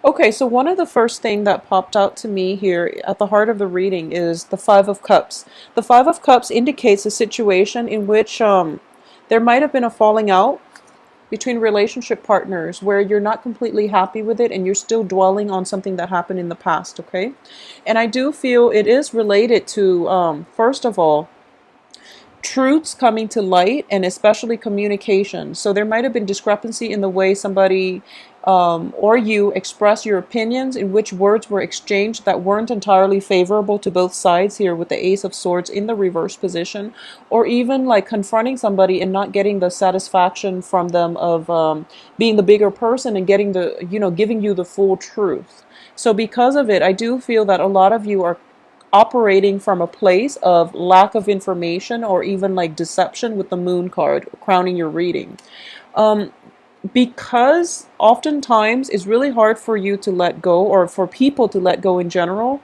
Okay, so one of the first thing that popped out to me here at the heart of the reading is the Five of Cups. The Five of Cups indicates a situation in which there might have been a falling out between relationship partners where you're not completely happy with it and you're still dwelling on something that happened in the past, okay? And I do feel it is related to, first of all, truths coming to light and especially communication. So there might have been discrepancy in the way somebody or you express your opinions, in which words were exchanged that weren't entirely favorable to both sides here with the Ace of Swords in the reverse position, or even like confronting somebody and not getting the satisfaction from them of being the bigger person and getting the, giving you the full truth. So because of it, I do feel that a lot of you are operating from a place of lack of information or even like deception with the moon card crowning your reading. Um, because oftentimes it's really hard for you to let go or for people to let go in general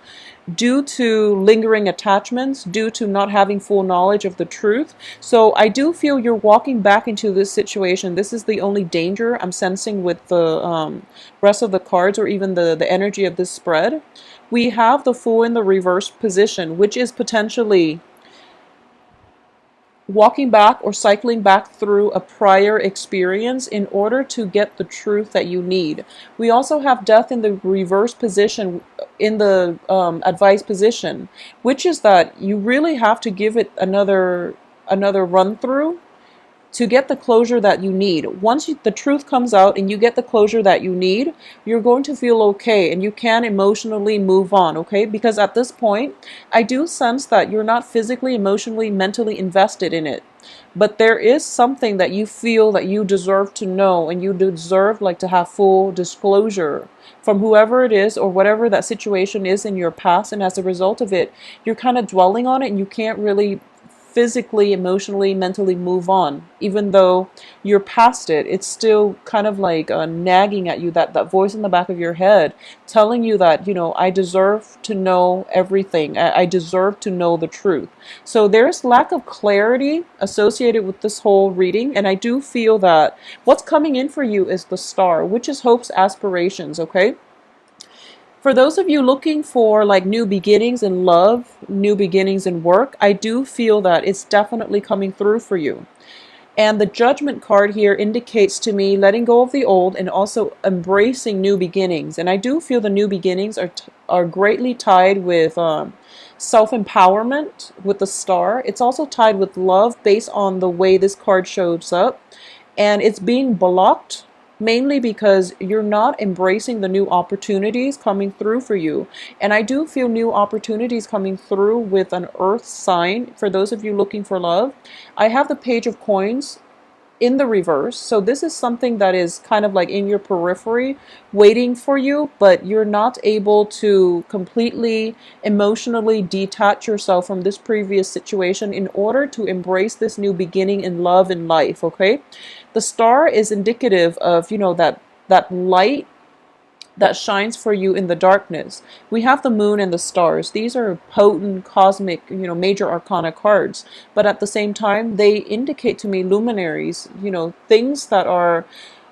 due to lingering attachments, due to not having full knowledge of the truth. So I do feel you're walking back into this situation. This is the only danger I'm sensing with the rest of the cards or even the energy of this spread. We have the Fool in the reverse position, which is potentially walking back or cycling back through a prior experience in order to get the truth that you need. We also have Death in the reverse position in the advice position, which is that you really have to give it another run through to get the closure that you need. Once the truth comes out and you get the closure that you need, you're going to feel okay and you can emotionally move on, okay? Because at this point, I do sense that you're not physically, emotionally, mentally invested in it. But there is something that you feel that you deserve to know and you deserve like to have full disclosure from whoever it is or whatever that situation is in your past, and as a result of it, you're kind of dwelling on it and you can't really physically, emotionally, mentally move on. Even though you're past it, it's still kind of like nagging at you, that voice in the back of your head telling you that, I deserve to know everything. I deserve to know the truth. So there's lack of clarity associated with this whole reading. And I do feel that what's coming in for you is the Star, which is hope's aspirations, okay? For those of you looking for like new beginnings in love, new beginnings in work, I do feel that it's definitely coming through for you. And the Judgment card here indicates to me letting go of the old and also embracing new beginnings. And I do feel the new beginnings are greatly tied with self-empowerment with the Star. It's also tied with love based on the way this card shows up. And it's being blocked mainly because you're not embracing the new opportunities coming through for you. And I do feel new opportunities coming through with an earth sign for those of you looking for love. I have the Page of Coins in the reverse. So this is something that is kind of like in your periphery waiting for you, but you're not able to completely emotionally detach yourself from this previous situation in order to embrace this new beginning in love and life, okay? The Star is indicative of, that light that shines for you in the darkness. We have the moon and the stars. These are potent cosmic, major arcana cards. But at the same time, they indicate to me luminaries, things that are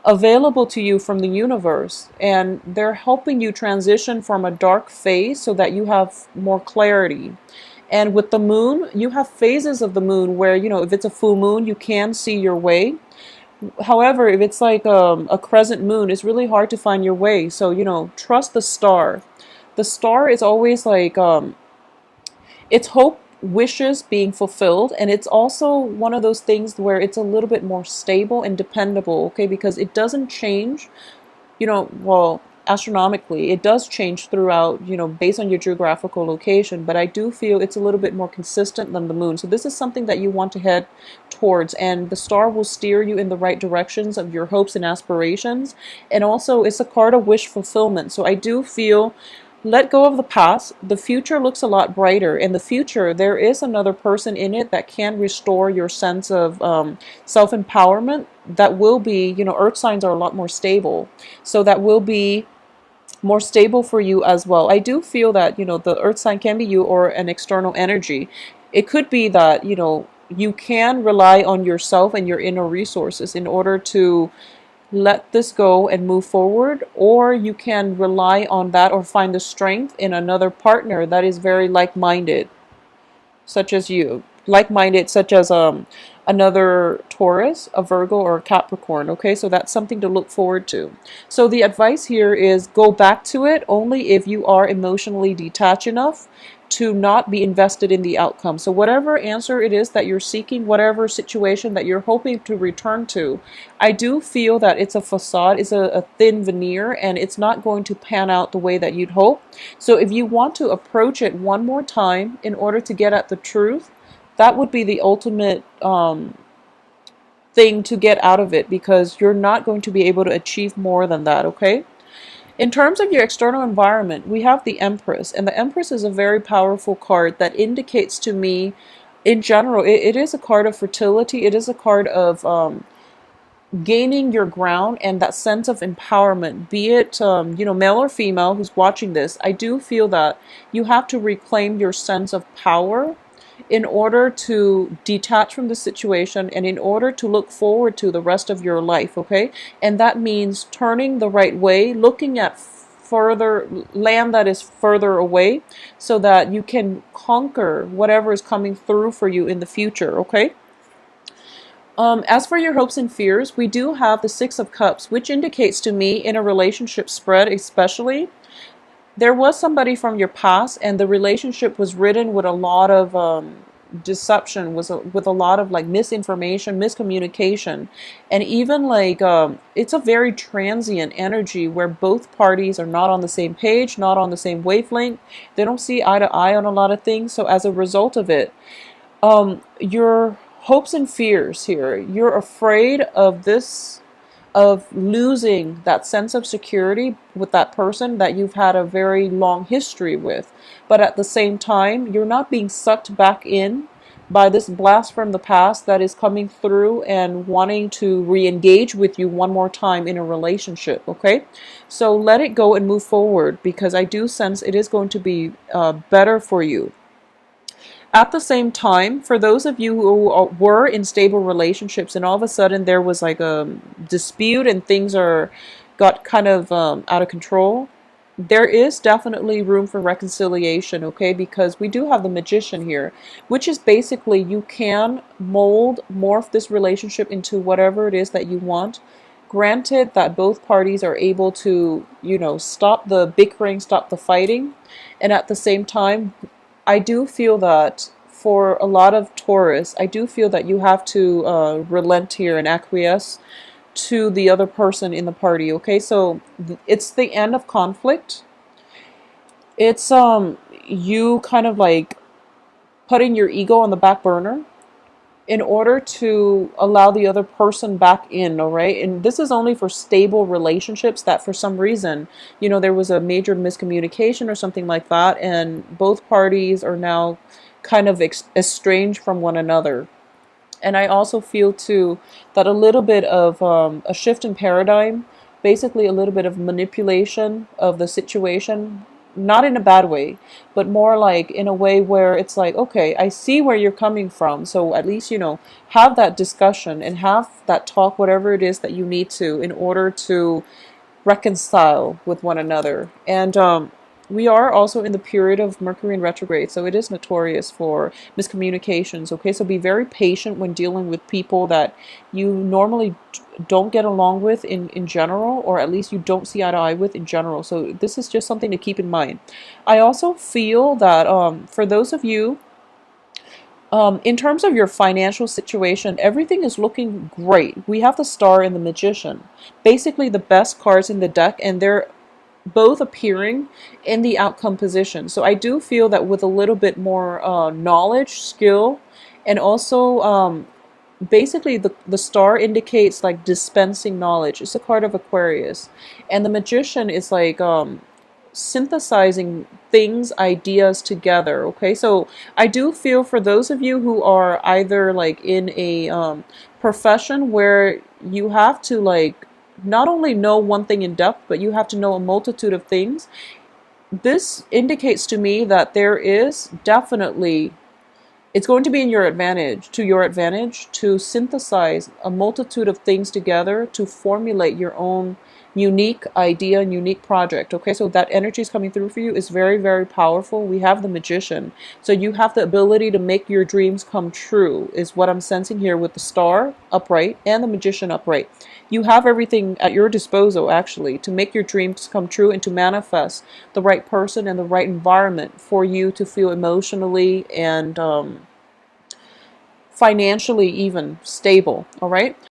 available to you from the universe. And they're helping you transition from a dark phase so that you have more clarity. And with the moon, you have phases of the moon where, if it's a full moon, you can see your way. However, if it's like a crescent moon, it's really hard to find your way. So, trust the Star. The Star is always like, it's hope, wishes being fulfilled. And it's also one of those things where it's a little bit more stable and dependable, okay? Because it doesn't change, well, astronomically, it does change throughout, based on your geographical location, but I do feel it's a little bit more consistent than the moon. So this is something that you want to head towards, and the Star will steer you in the right directions of your hopes and aspirations. And also, it's a card of wish fulfillment. So I do feel let go of the past. The future looks a lot brighter. In the future, there is another person in it that can restore your sense of self-empowerment. That will be, earth signs are a lot more stable. So that will be more stable for you as well. I do feel that, the earth sign can be you or an external energy. It could be that, you can rely on yourself and your inner resources in order to let this go and move forward, or you can rely on that or find the strength in another partner that is very like-minded, such as you, like-minded, such as another Taurus, a Virgo, or a Capricorn. Okay, so that's something to look forward to. So the advice here is go back to it only if you are emotionally detached enough to not be invested in the outcome. So whatever answer it is that you're seeking, whatever situation that you're hoping to return to, I do feel that it's a facade, it's a thin veneer, and it's not going to pan out the way that you'd hope. So if you want to approach it one more time in order to get at the truth, that would be the ultimate thing to get out of it, because you're not going to be able to achieve more than that, okay? In terms of your external environment, we have the Empress, and the Empress is a very powerful card that indicates to me, in general, it is a card of fertility. It is a card of gaining your ground and that sense of empowerment, be it male or female who's watching this. I do feel that you have to reclaim your sense of power in order to detach from the situation and in order to look forward to the rest of your life, okay? And that means turning the right way, looking at further land that is further away, so that you can conquer whatever is coming through for you in the future, okay? As for your hopes and fears, we do have the Six of Cups, which indicates to me, in a relationship spread especially, there was somebody from your past and the relationship was ridden with a lot of deception, with a lot of like misinformation, miscommunication, and even like it's a very transient energy where both parties are not on the same page, not on the same wavelength. They don't see eye to eye on a lot of things. So as a result of it, your hopes and fears here, you're afraid of this, of losing that sense of security with that person that you've had a very long history with. But at the same time, you're not being sucked back in by this blast from the past that is coming through and wanting to re-engage with you one more time in a relationship, okay? So let it go and move forward, because I do sense it is going to be better for you. At the same time, for those of you who were in stable relationships and all of a sudden there was like a dispute and things got kind of out of control, there is definitely room for reconciliation, okay? Because we do have the Magician here, which is basically you can morph this relationship into whatever it is that you want. Granted that both parties are able to, stop the bickering, stop the fighting, and at the same time, I do feel that for a lot of Taurus, I do feel that you have to relent here and acquiesce to the other person in the party, okay? So it's the end of conflict. It's you kind of like putting your ego on the back burner in order to allow the other person back in, all right? And this is only for stable relationships that for some reason, there was a major miscommunication or something like that, and both parties are now kind of estranged from one another. And I also feel too that a little bit of a shift in paradigm, basically a little bit of manipulation of the situation, not in a bad way, but more like in a way where it's like, okay, I see where you're coming from. So at least, have that discussion and have that talk, whatever it is that you need to, in order to reconcile with one another. And we are also in the period of Mercury in retrograde, so it is notorious for miscommunications, okay? So be very patient when dealing with people that you normally don't get along with in general, or at least you don't see eye to eye with in general. So this is just something to keep in mind. I also feel that for those of you, in terms of your financial situation, everything is looking great. We have the Star and the Magician, basically the best cards in the deck, and they're both appearing in the outcome position. So I do feel that with a little bit more knowledge, skill, and also basically the Star indicates like dispensing knowledge. It's a card of Aquarius, and the Magician is like synthesizing things, ideas together, okay? So I do feel for those of you who are either like in a profession where you have to like not only know one thing in depth, but you have to know a multitude of things, this indicates to me that there is definitely It's going to be in your advantage, to synthesize a multitude of things together to formulate your own unique idea and unique project. Okay, so that energy is coming through for you is very, very powerful. We have the magician. So you have the ability to make your dreams come true, is what I'm sensing here with the star upright and the magician upright. You have everything at your disposal, actually, to make your dreams come true and to manifest the right person and the right environment for you to feel emotionally and financially even stable. All right.